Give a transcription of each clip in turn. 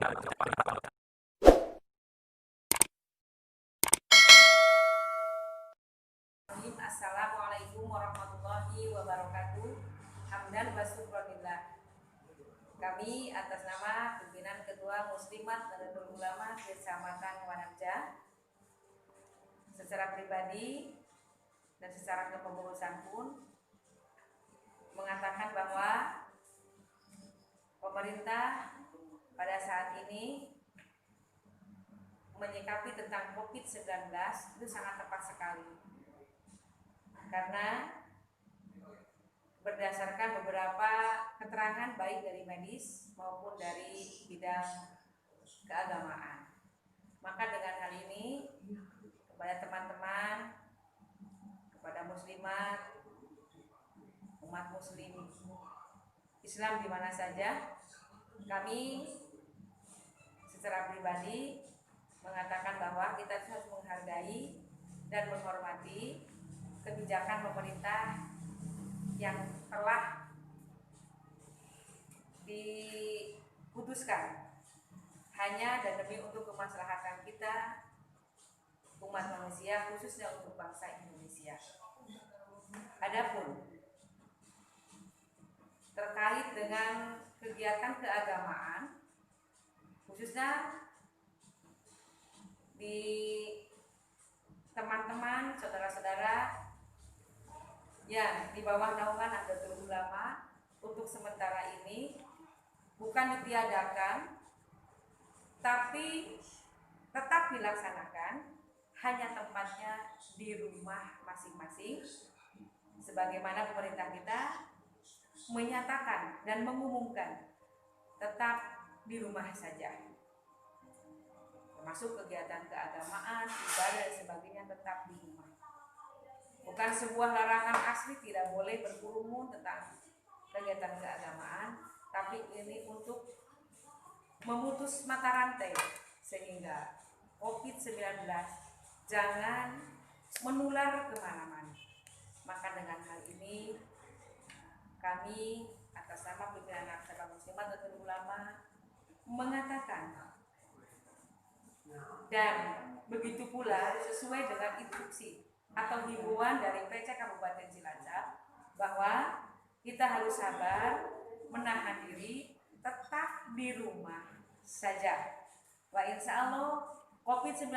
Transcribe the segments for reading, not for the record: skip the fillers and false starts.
Assalamualaikum warahmatullahi wabarakatuh. Hamdan wa syukronillah. Kami atas nama pimpinan Ketua Muslimat Nahdlatul Ulama Kecamatan Wanarja, secara pribadi dan secara kepengurusan pun mengatakan bahwa pemerintah pada saat ini menyikapi tentang COVID-19 itu sangat tepat sekali, karena berdasarkan beberapa keterangan baik dari medis maupun dari bidang keagamaan. Maka dengan hal ini kepada teman-teman, kepada muslimat, umat muslim Islam di mana saja, kami secara pribadi mengatakan bahwa kita harus menghargai dan menghormati kebijakan pemerintah yang telah diputuskan hanya dan demi untuk kemaslahatan kita umat manusia, khususnya untuk bangsa Indonesia. Adapun terkait dengan kegiatan keagamaan, khususnya di teman-teman, saudara-saudara yang di bawah naungan Nahdlatul Ulama, untuk sementara ini bukan ditiadakan, tapi tetap dilaksanakan, hanya tempatnya di rumah masing-masing, sebagaimana pemerintah kita menyatakan dan mengumumkan tetap di rumah saja, termasuk kegiatan keagamaan, ibadah dan sebagainya tetap di rumah. Bukan sebuah larangan asli tidak boleh berkerumun tentang kegiatan keagamaan, tapi ini untuk memutus mata rantai sehingga COVID-19 jangan menular kemana-mana. Maka dengan hal ini kami atas nama pimpinan Cabang Muslimat Nahdlatul Ulama mengatakan, dan begitu pula sesuai dengan instruksi atau himbauan dari PC Kabupaten Cilacap, bahwa kita harus sabar, menahan diri, tetap di rumah saja. Wa insya Allah COVID-19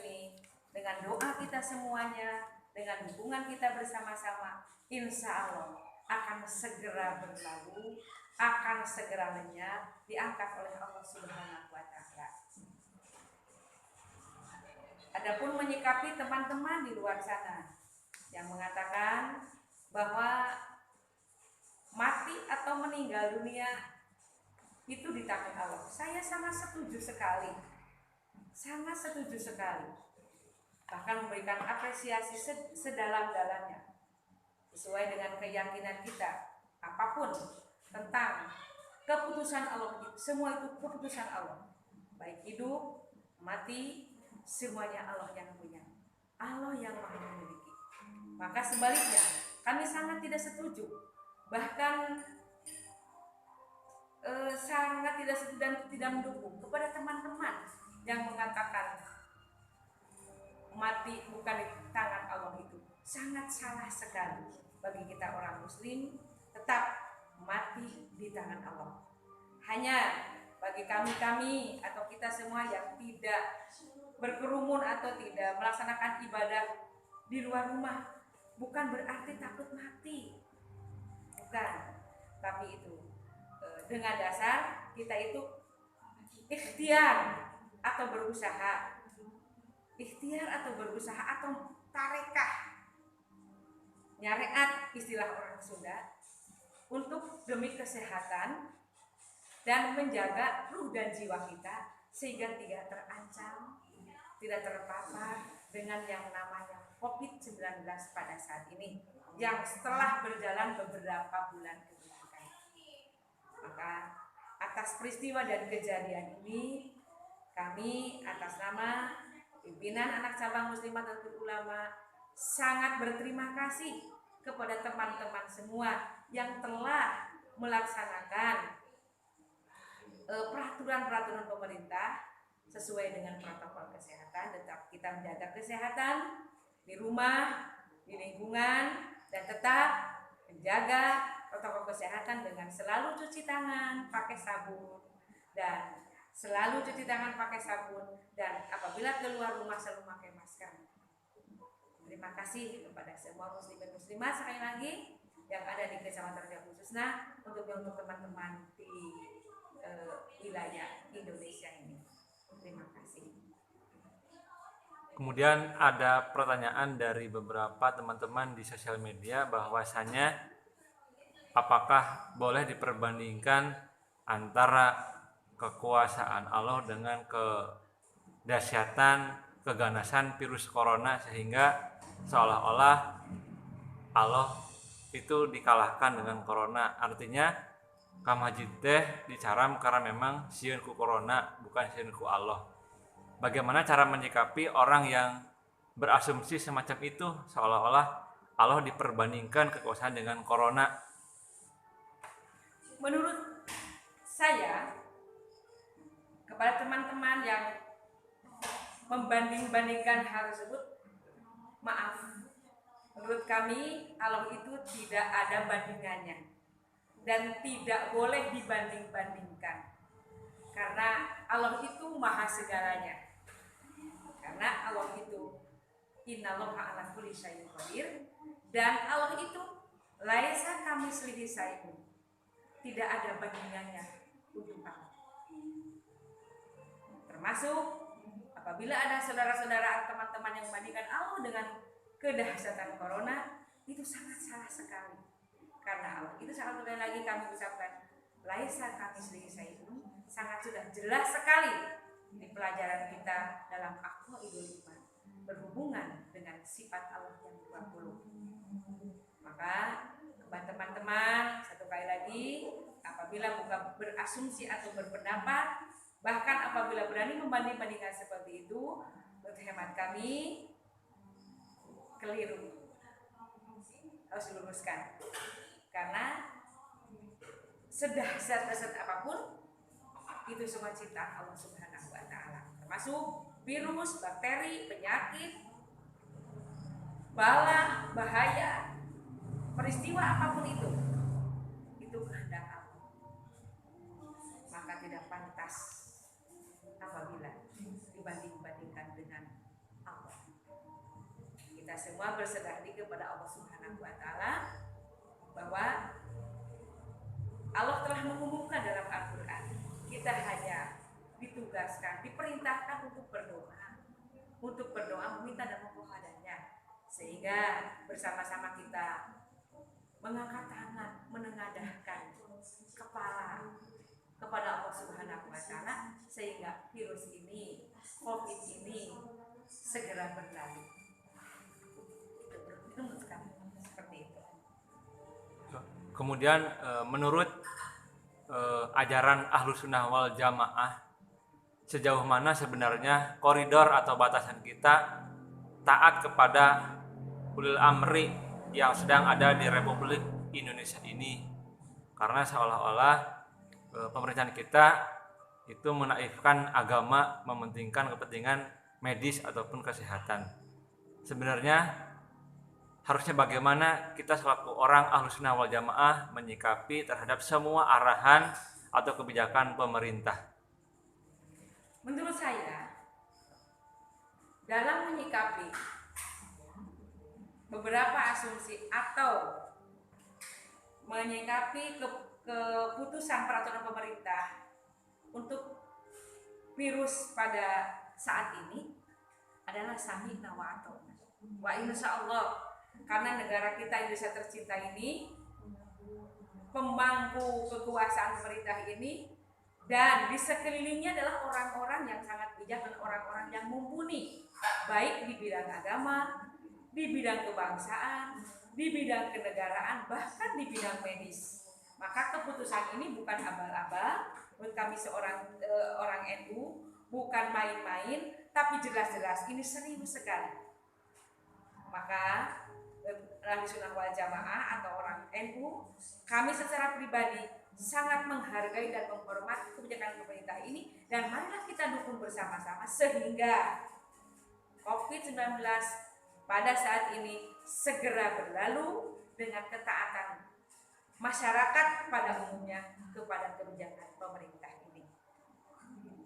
ini dengan doa kita semuanya, dengan dukungan kita bersama-sama, insya Allah akan segera berlalu, akan segera lenyap, diangkat oleh Allah Subhanahu wa Ta'ala. Adapun menyikapi teman-teman di luar sana yang mengatakan bahwa mati atau meninggal dunia itu di tangan Allah, saya sangat setuju sekali, sangat setuju sekali. Bahkan memberikan apresiasi sedalam-dalamnya sesuai dengan keyakinan kita. Apapun tentang keputusan Allah, semua itu keputusan Allah, baik hidup, mati, semuanya Allah yang punya, Allah yang maha memiliki. Maka sebaliknya kami sangat tidak setuju, bahkan sangat tidak setuju dan tidak mendukung kepada teman-teman yang mengatakan mati bukan di tangan Allah. Itu sangat salah sekali. Bagi kita orang muslim, tetap mati di tangan Allah. Hanya bagi kami atau kita semua yang tidak berkerumun atau tidak melaksanakan ibadah di luar rumah, bukan berarti takut mati, bukan. Tapi itu dengan dasar kita itu ikhtiar atau berusaha, atau tarekah, nyareat istilah orang Sunda, untuk demi kesehatan dan menjaga ruh dan jiwa kita sehingga tidak terancam, tidak terpapar dengan yang namanya COVID-19 pada saat ini yang setelah berjalan beberapa bulan kebelakang. Maka atas peristiwa dan kejadian ini, kami atas nama pimpinan anak cabang Muslimat Nahdlatul Ulama sangat berterima kasih kepada teman-teman semua yang telah melaksanakan peraturan-peraturan pemerintah sesuai dengan protokol kesehatan. Tetap kita menjaga kesehatan di rumah, di lingkungan, dan tetap menjaga protokol kesehatan dengan selalu cuci tangan pakai sabun, dan selalu cuci tangan pakai sabun, dan apabila keluar rumah selalu pakai masker. Terima kasih kepada semua muslim dan muslimah sekali lagi yang ada di Kecamatan Raja khususnya untuk teman-teman di wilayah Indonesia ini. Terima kasih. Kemudian ada pertanyaan dari beberapa teman-teman di sosial media bahwasanya apakah boleh diperbandingkan antara kekuasaan Allah dengan kedahsyatan, keganasan virus corona sehingga seolah-olah Allah itu dikalahkan dengan corona. Artinya kamajid teh dicaram karena memang sieun ku corona bukan sieun ku Allah. Bagaimana cara menyikapi orang yang berasumsi semacam itu seolah-olah Allah diperbandingkan kekuasaan dengan corona? Menurut saya, kepada teman-teman yang membanding-bandingkan hal tersebut, maaf, menurut kami Allah itu tidak ada bandingannya dan tidak boleh dibanding-bandingkan, karena Allah itu maha segalanya. Karena Allah itu innallaha ala kulli syai'in qadir, dan Allah itu laisa kamitslihi syai'un, tidak ada bandingannya untuk Allah. Termasuk apabila ada saudara-saudara teman-teman yang membandingkan Allah dengan kedahsyatan corona, itu sangat salah sekali. Karena Allah itu sangat sekali lagi kami ucapkan laisa kamitslihi syai'un, sangat sudah jelas sekali di pelajaran kita dalam aqwaidul iman berhubungan dengan sifat Allah yang 20. Maka kepada teman-teman satu kali lagi, apabila bukan berasumsi atau berpendapat, bahkan apabila berani membanding-bandingkan seperti itu, menurut hemat kami keliru, harus diluruskan. Karena sedahsyat apapun itu semua ciptaan Allah Subhanahu wa taala, termasuk virus, bakteri, penyakit, bala, bahaya, peristiwa apapun itu kehendak Allah. Maka tidak pantas apabila dibanding-bandingkan dengan Allah. Kita semua berserah diri kepada Allah Subhanahu wa taala bahwa Allah telah mengumumkan dalam Al-Qur'an, kita hanya ditugaskan, diperintahkan untuk berdoa meminta dan memohon padanya, sehingga bersama-sama kita mengangkat tangan, menengadahkan kepala kepada Allah Subhanahu wa taala, sehingga virus ini, Covid ini segera berlalu. Itu menurut kami seperti itu. Kemudian menurut ajaran Ahlus Sunnah wal Jamaah, sejauh mana sebenarnya koridor atau batasan kita taat kepada ulil amri yang sedang ada di Republik Indonesia ini? Karena seolah-olah pemerintahan kita itu menaifkan agama, mementingkan kepentingan medis ataupun kesehatan. Sebenarnya harusnya bagaimana kita selaku orang Ahlus Sunnah wal Jamaah menyikapi terhadap semua arahan atau kebijakan pemerintah? Menurut saya, dalam menyikapi beberapa asumsi atau menyikapi keputusan peraturan pemerintah untuk virus pada saat ini adalah sami'na wa ata'na. Wa insyaallah, karena negara kita Indonesia tercinta ini, pemangku kekuasaan pemerintah ini, dan di sekelilingnya adalah orang-orang yang sangat bijak dan orang-orang yang mumpuni, baik di bidang agama, di bidang kebangsaan, di bidang kenegaraan, bahkan di bidang medis. Maka keputusan ini bukan abal-abal. Menurut kami orang NU, bukan main-main, tapi jelas-jelas ini serius sekali. Maka Ahlus Sunnah wal Jamaah atau orang NU, kami secara pribadi sangat menghargai dan menghormati kebijakan pemerintah ini, dan marilah kita dukung bersama-sama sehingga COVID-19 pada saat ini segera berlalu dengan ketaatan masyarakat pada umumnya kepada kebijakan pemerintah ini.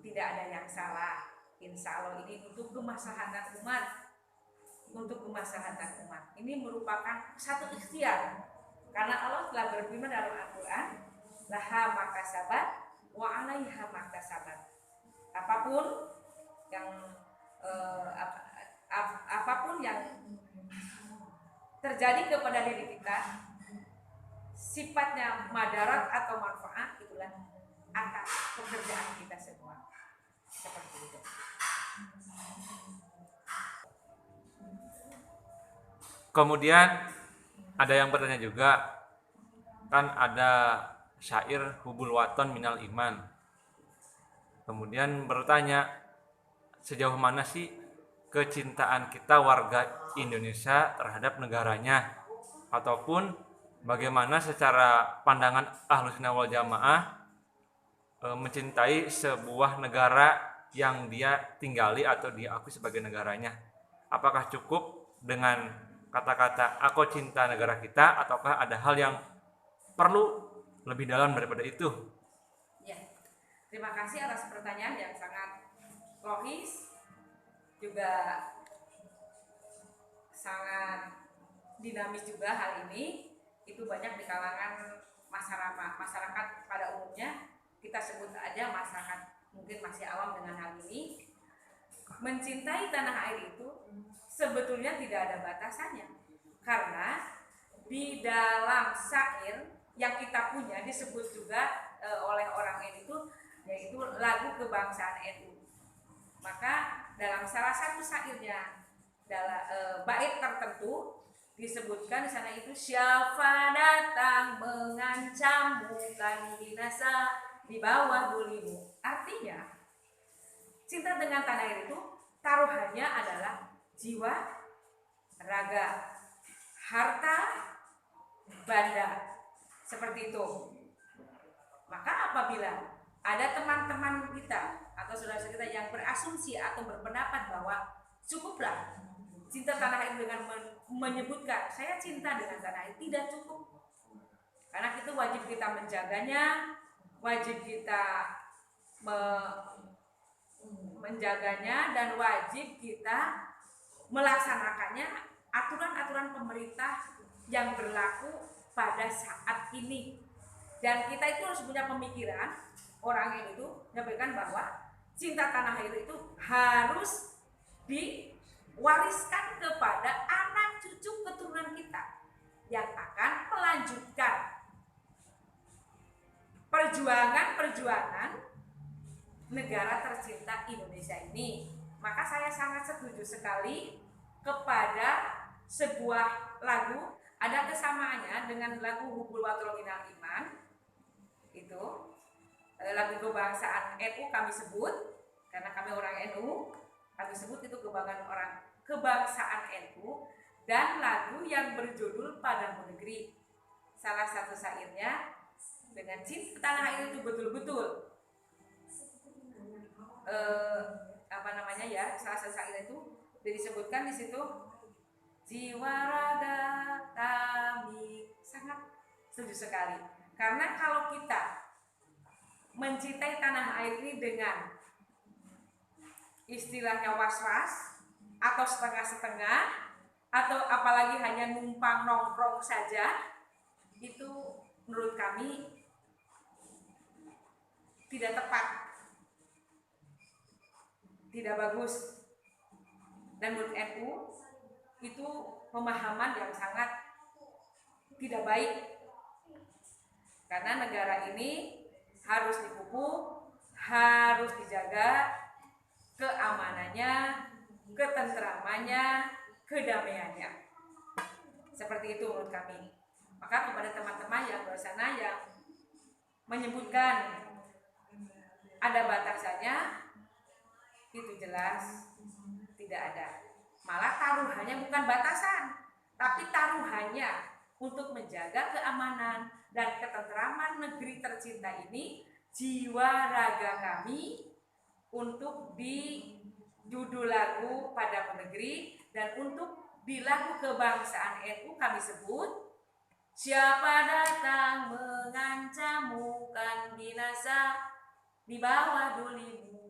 Tidak ada yang salah, insya Allah ini untuk kemaslahatan umat. Untuk kemaslahatan umat ini merupakan satu ikhtiar, karena Allah telah berfirman dalam Al-Quran, laha makasabat wa 'alaiha maktasabat. Apapun yang apapun yang terjadi kepada diri kita, sifatnya madarat atau manfaat, itulah atas pekerjaan kita semua. Seperti itu. Kemudian ada yang bertanya juga, kan ada syair hubul waton minal iman. Kemudian bertanya, sejauh mana sih kecintaan kita warga Indonesia terhadap negaranya, ataupun bagaimana secara pandangan Ahlus Sunnah wal Jamaah mencintai sebuah negara yang dia tinggali atau dia akui sebagai negaranya. Apakah cukup dengan kata-kata aku cinta negara kita, ataukah ada hal yang perlu lebih dalam daripada itu? Ya, terima kasih atas pertanyaan yang sangat logis, juga sangat dinamis juga hal ini. Itu banyak di kalangan masyarakat pada umumnya. Kita sebut aja masyarakat mungkin masih awam dengan hal ini. Mencintai tanah air itu sebetulnya tidak ada batasannya, karena di dalam syair yang kita punya disebut juga oleh orang itu, yaitu lagu kebangsaan NU. Maka dalam salah satu syairnya, dalam bait tertentu disebutkan di sana itu, siapa datang mengancammu kan binasa di bawah bulimu. Artinya cinta dengan tanah air itu taruhannya adalah jiwa, raga, harta, benda, seperti itu. Maka apabila ada teman-teman kita atau saudara-saudara kita yang berasumsi atau berpendapat bahwa cukuplah cinta tanah air dengan menyebutkan saya cinta dengan tanah air, tidak cukup. Karena itu wajib kita menjaganya, wajib kita menjaganya, dan wajib kita melaksanakannya aturan-aturan pemerintah yang berlaku pada saat ini. Dan kita itu harus punya pemikiran, orang yang itu menyampaikan bahwa cinta tanah air itu harus diwariskan kepada anak cucu keturunan kita yang akan melanjutkan perjuangan negara tercinta Indonesia ini. Maka saya sangat setuju sekali kepada sebuah lagu, ada kesamaannya dengan lagu Hubul Watul Minal Iman. Itu lagu kebangsaan NU kami sebut, karena kami orang NU, kami sebut itu kebangsaan NU, dan lagu yang berjudul Padamu Negeri. Salah satu syairnya dengan cinta tanah air itu betul-betul salah satu syair itu disebutkan di situ, jiwa raga kami. Sangat setuju sekali, karena kalau kita mencintai tanah air ini dengan istilahnya was-was atau setengah-setengah, atau apalagi hanya numpang nongkrong saja, itu menurut kami tidak tepat, tidak bagus. Dan menurut NU itu pemahaman yang sangat tidak baik, karena negara ini harus dipupuk, harus dijaga keamanannya, ketentramannya, kedamaiannya. Seperti itu menurut kami. Maka kepada teman-teman yang di sana yang menyebutkan ada batasannya, itu jelas tidak ada. Malah taruhannya bukan batasan, tapi taruhannya untuk menjaga keamanan dan ketentraman negeri tercinta ini, jiwa raga kami untuk di judul lagu Padamu Negeri, dan untuk di lagu kebangsaan NU kami sebut, siapa datang mengancammu kan binasa di bawah dulimu.